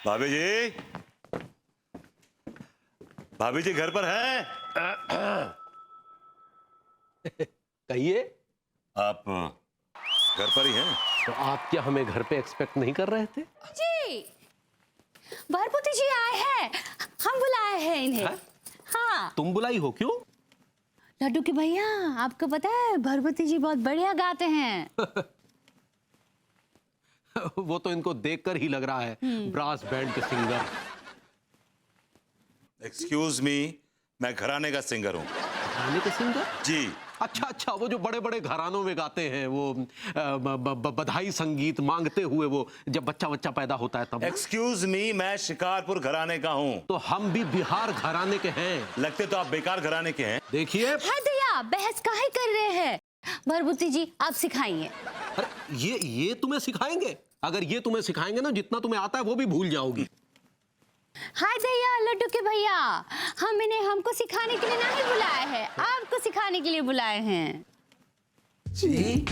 भाभी जी, भाभी जी घर पर हैं? कहिए। आप घर पर ही हैं? तो आप क्या हमें घर पे एक्सपेक्ट नहीं कर रहे थे? जी, भरभूति जी आए हैं, हम बुलाए हैं इन्हें। हाँ? हाँ, तुम बुलाई हो क्यों? लड्डू के भैया, आपको पता है भरभूति जी बहुत बढ़िया गाते हैं। वो तो इनको देखकर ही लग रहा है ब्रास बैंड के सिंगर। एक्सक्यूज मी, मैं घराने का सिंगर हूँ। घराने के सिंगर? जी। अच्छा अच्छा, वो जो बड़े बड़े घरानों में गाते हैं, वो बधाई संगीत मांगते हुए, वो जब बच्चा बच्चा पैदा होता है तब। एक्सक्यूज मी, मैं शिकारपुर घराने का हूँ। तो हम भी बिहार घराने के हैं। लगते तो आप बेकार घराने के हैं। देखिए। हाय भैया, बहस काहे कर रहे हैं? भरभूति जी आप सिखाइए। अरे ये तुम्हें सिखाएंगे? अगर ये तुम्हें सिखाएंगे ना, जितना तुम्हें आता है वो भी भूल जाओगी। हाय भैया, लड्डू के भैया, हम इन्हें हमको सिखाने के लिए नहीं बुलाए हैं, आपको सिखाने के लिए बुलाए हैं। जी।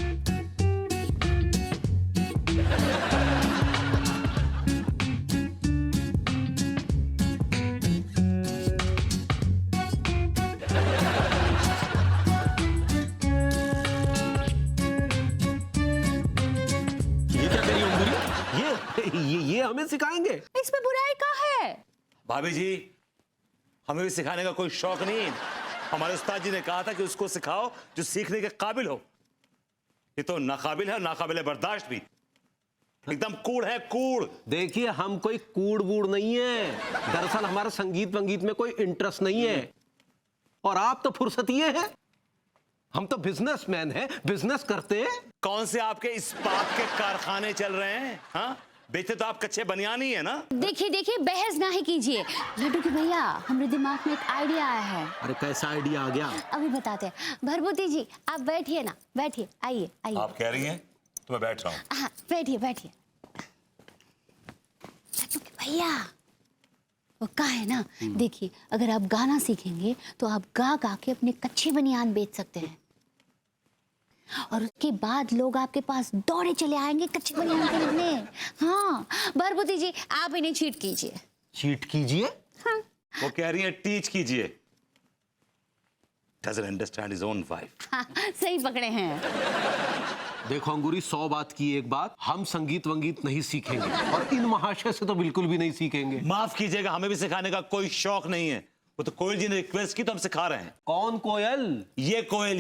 ये क्या करी अंगूरी? ये हमें सिखाएंगे? इसमें बुराई का है? भाभी जी, हमें भी सिखाने का कोई शौक नहीं। हमारे उस्ताद जी ने कहा था कि उसको सिखाओ जो सीखने के काबिल हो। ये तो नाकाबिल है, नाकाबिल बर्दाश्त भी। एकदम कूड़ है, कूड़। देखिए, हम कोई कूड़ बूढ़ नहीं है। दरअसल हमारा संगीत वंगीत में कोई इंटरेस्ट नहीं है। और आप तो फुर्सतिये हैं। हम तो बिजनेसमैन हैं, बिजनेस करते हैं। कौन से आपके इस्पात के कारखाने चल रहे हैं? हाँ, बेचे तो आप कच्चे बनियान ही है ना। देखिए देखिए, बहस नहीं कीजिए। लड्डू के भैया, हमारे दिमाग में एक आइडिया आया है। अरे कैसा आइडिया आ गया? अभी बताते हैं। भरभूति जी आप बैठिए ना, बैठिए, आइए आइए। आप कह रही हैं तो मैं बैठ रहा हूँ। हाँ, बैठिए बैठिए। लड्डू के भैया, वो कहा है ना, देखिए अगर आप गाना सीखेंगे तो आप गा गा के अपने कच्चे बनियान बेच सकते हैं, और उसके बाद लोग आपके पास दौड़े चले आएंगे कच्चे बनियान खरीदने। हाँ, भरभूति जी आप इन्हें चीट कीजिए। चीट कीजिए? हाँ। वो कह रही है टीच कीजिए। Doesn't understand his own wife. हाँ, सही पकड़े हैं। देखो अंगूरी, 100 बात की एक बात, हम संगीत वंगीत नहीं सीखेंगे, और इन महाशय से तो बिल्कुल भी नहीं सीखेंगे। माफ कीजिएगा, हमें भी सिखाने का कोई शौक नहीं है। वो तो कोयल जी ने रिक्वेस्ट की तो हम सिखा रहे हैं। कौन कोयल? ये कोयल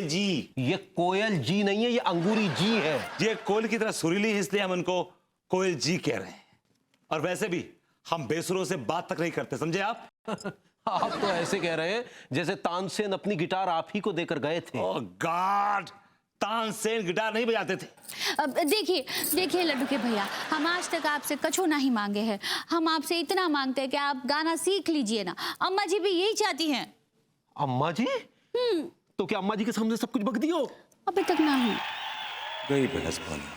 जी। ये कोयल जी नहीं है, ये अंगूरी जी है। ये कोयल की तरह सुरीली है, इसलिए हम उनको कोयल जी कह रहे हैं। और वैसे भी हम बेसुरों से बात तक नहीं करते, समझे आप? आप तो ऐसे कह रहे हैं जैसे तानसेन अपनी गिटार आप ही को देकर गए थे। ओह गॉड, तानसेन गिटार नहीं बजाते थे। अब देखिए देखिए लड्डू के भैया, हम आज तक आपसे कछू नहीं मांगे हैं। हम आपसे इतना मांगते हैं कि आप गाना सीख लीजिए ना। अम्मा जी भी यही चाहती हैं। अम्मा जी? तो क्या अम्मा जी के सामने सब कुछ बक दियो? अभी तक नहीं। गई बहस पानी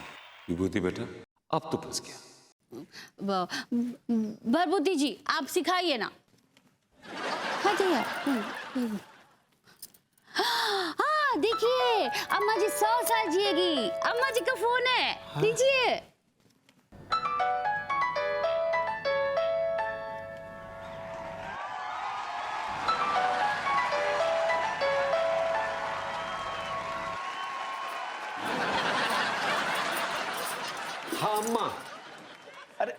विभूति बेटा, अब तो फंस गया। भरभूति जी आप सिखाइए ना। हाँ जी हाँ, देखिए अम्मा जी 100 साल जिएगी। अम्मा जी का फोन है, लीजिए। हाँ अम्मा। अरे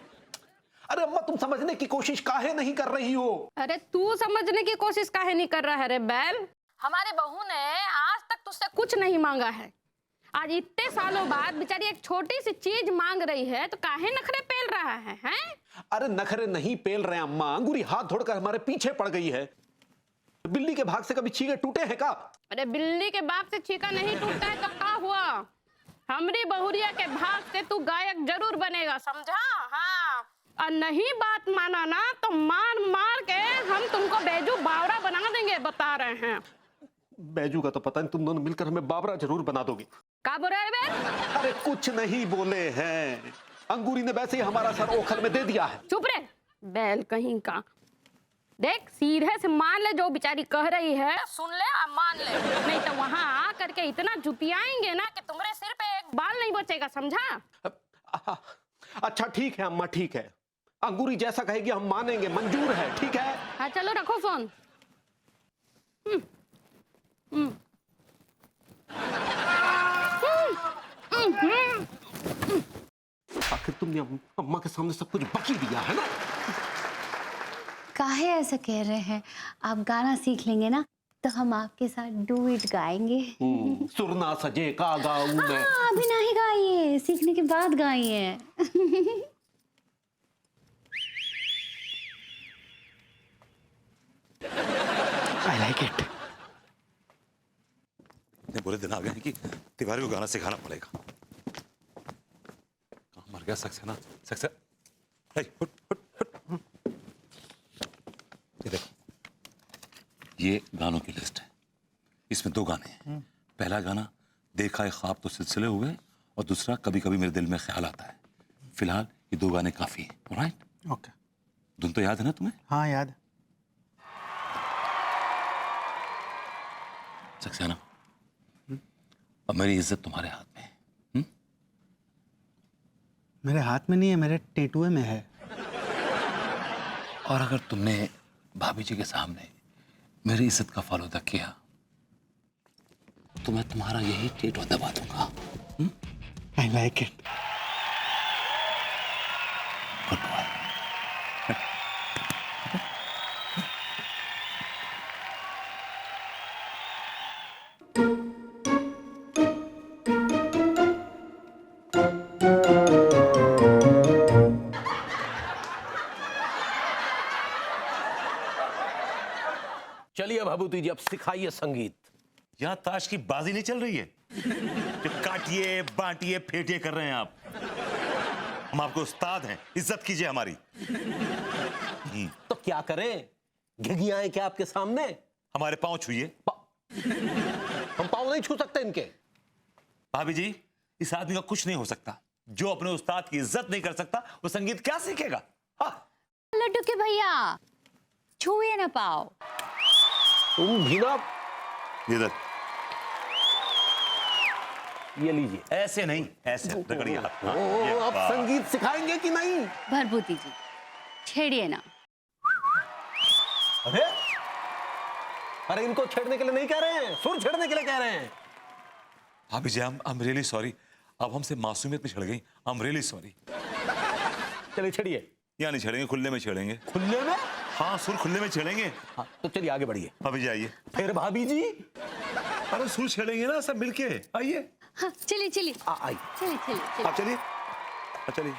अरे अम्मा, तुम समझने की कोशिश काहे नहीं कर रही हो? अरे तू समझने की कोशिश काहे नहीं कर रहा है रे बैल? हमारे बहू ने आज तक तुझसे कुछ नहीं मांगा है। आज इतने सालों बाद बेचारी एक छोटी सी चीज मांग रही है तो काहे नखरे पेल रहा है, हैं? अरे नखरे नहीं पेल रहे अम्मा, अंगूरी हाथ धोड़कर हमारे पीछे पड़ गई है। बिल्ली के भाग से कभी छीके टूटे हैं का? अरे बिल्ली के बाप से छीका नहीं टूटता है तो क्या हुआ? हमरी बहुरिया के भाग से तू गायक जरूर बनेगा, समझा? हाँ, और नहीं बात माना ना तो मार मार के हम तुमको बैजू बावरा बना देंगे, बता रहे हैं। बैजू का तो पता नहीं, तुम दोनों मिलकर हमें बाबरा जरूर बना दोगे। क्या बोल रहे बे? अरे कुछ नहीं बोले हैं, अंगूरी ने वैसे ही हमारा सर ओखल में दे दिया है। चुप रे बैल कहीं का। देख सीधे से मान ले, जो बेचारी कह रही है सुन ले और मान ले, नहीं तो वहां आ करके इतना जुतियाएंगे ना कि तुम्हारे सिर पे एक बाल नहीं बचेगा, समझा? अच्छा ठीक है अम्मा, ठीक है, अंगूरी जैसा कहेगी हम मानेंगे, मंजूर है, ठीक है। हाँ चलो रखो फोन। आखिर तुमने अम्मा के सामने सब कुछ बकी दिया है ना। काहे ऐसा कह रहे हैं? आप गाना सीख लेंगे ना तो हम आपके साथ डुएट गाएंगे। सुरना सजे का गाऊं मैं। अभी नहीं गाइए, सीखने के बाद गाइए। I like it. इतने बुरे दिन आ गए हैं कि तिवारी को गाना सिखाना पड़ेगा। कहाँ मर गया सक्सेना? सक्सेना, हे, हुट, हुट, हुट। ये देखो, ये गानों की लिस्ट है। इसमें 2 गाने हैं। पहला गाना देखा है ख्वाब तो सिलसिले हुए, और दूसरा कभी कभी मेरे दिल में ख्याल आता है। फिलहाल ये 2 गाने काफी हैं, ऑलराइट? ओके। धुन तो याद है ना तुम्हें? हाँ याद है। सक्सेना, अब मेरी इज्जत तुम्हारे हाथ में है। मेरे हाथ में नहीं है, मेरे टेटुए में है। और अगर तुमने भाभी जी के सामने मेरी इज्जत का फालूदा किया तो मैं तुम्हारा यही टेटू दबा दूंगा। I like it. Good boy. चलिए भाभूति जी, अब सिखाइए संगीत। यहाँ ताश की बाजी नहीं चल रही है जो काटिए बांटिए फेटिए कर रहे हैं आप। हम आपके उस्ताद हैं, इज्जत कीजिए हमारी। तो क्या करें, घिघियाएं क्या आपके सामने? हमारे पांव छूइए। हम पाँव नहीं छू सकते इनके। भाभी जी, इस आदमी का कुछ नहीं हो सकता। जो अपने उस्ताद की इज्जत नहीं कर सकता वो संगीत क्या सीखेगा? हाँ। लड्डू के भैया, छुए ना पाओ। तुम भी ना। इधर ये लीजिए। ऐसे नहीं, ऐसे रगड़िए हाथ। हाँ, ये आप बात। संगीत सिखाएंगे कि नहीं? भरभूति जी, छेड़िए ना। अरे अरे, इनको छेड़ने के लिए नहीं कह रहे हैं, सुर छेड़ने के लिए कह रहे हैं। भाभी जी, आई एम रियली सॉरी। अब हमसे मासूमियत में छिड़ गई। I am really sorry. चलिए छेड़िए। यहाँ नहीं छेड़ेंगे, खुले में छेड़ेंगे। खुले में? हाँ, सुर खुले में छेड़ेंगे। हाँ, तो चलिए आगे बढ़िए। भाभी जी आइए। फिर भाभी जी। अरे सुर छेड़ेंगे ना सब मिलके, आइए। हाँ चलिए चलिए आई। चलिए चलिए चलिए। आप चलिए, आप चलिए।